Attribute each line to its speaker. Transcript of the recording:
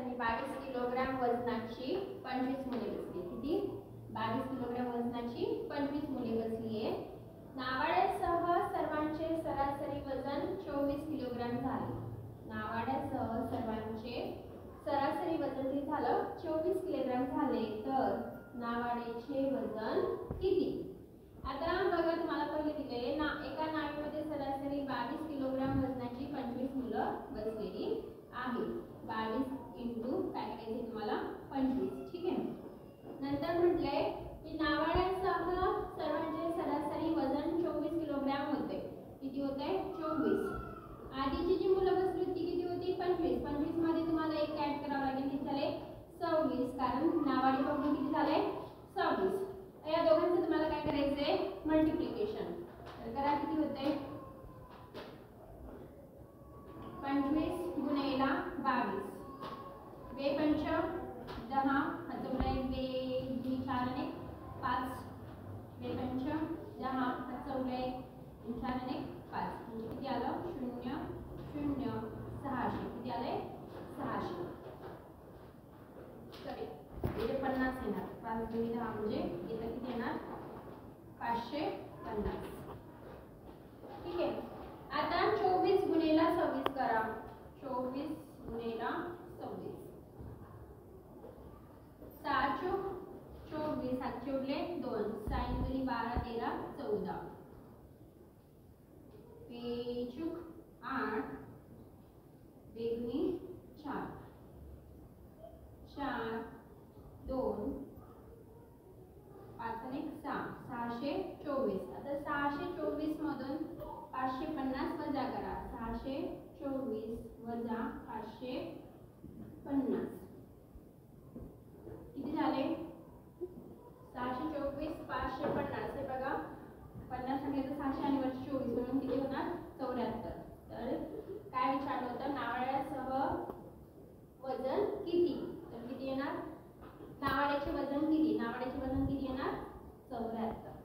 Speaker 1: सरासरी 22 किलोग्राम वजनाची 25 मुले बसली. किती? 22 किलोग्राम वजनाची 25 मुले बसली आहे. नावाड्यासह सर्वांचे सरासरी वजन 24 किलोग्राम झाले. नावाड्यासह सर्वांचे सरासरी वजन किती झालं? 24 किलोग्राम झाले. तर नावाड्याचे वजन किती? आता बघा, तुम्हाला पहिले दिले ना, एका नावेमध्ये सरासरी 22 किलोग्राम वजनाची 25 मुलं बसलेली आहे. 22 इंटू काय करायचे तुम्हाला? 25. ठीक आहे. नंतर म्हटलंय की नावाड्यासह सर्वांचे सरासरी वजन 24 किलोग्राम होते. किती होते? 24. आधीची जी मुलं बसली होती किती होती? 25. 25 मध्ये तुम्हाला एक ऍड करावं लागेल. किती झाले? 26. कारण नावाडी बघून किती झाले? 26. या दोघांचं तुम्हाला काय करायचंय? मल्टिप्लिकेशन. तर करा. किती होते? 25 गुणिले 22. 2 पंच 10, हातवला 2 4 आणि 5. 2 पंच 10, हातवला 4 आणि 5. म्हणजे किती आलं? 0 0 600. किती आले? 600. सॉरी, इथे 50 येणार. 5 गुणिले 10 म्हणजे इथे किती येणार? 550. ठीक आहे. आता 24 गुणिले 26 करा. 24 गुणिले 26. 6 चोक 24, 7 चोकले 2, 6 गुणिले 12 13 14. 2 चूक 8, 2 गुणिले 4 4 2 5 आणि 6 624. आता 624 मधून 550 वजा करा. 624 वजा 550 किती झाले? 624 550. हे बघा, 50 सांगितलं 600 आणि वरती 24 म्हणून किती होणार? 74. तर काय विचारलं होतं? नावाड्यासह वजन किती? तर किती येणार? नावाड्याचे वजन किती? नावाड्याचे वजन किती येणार? 74.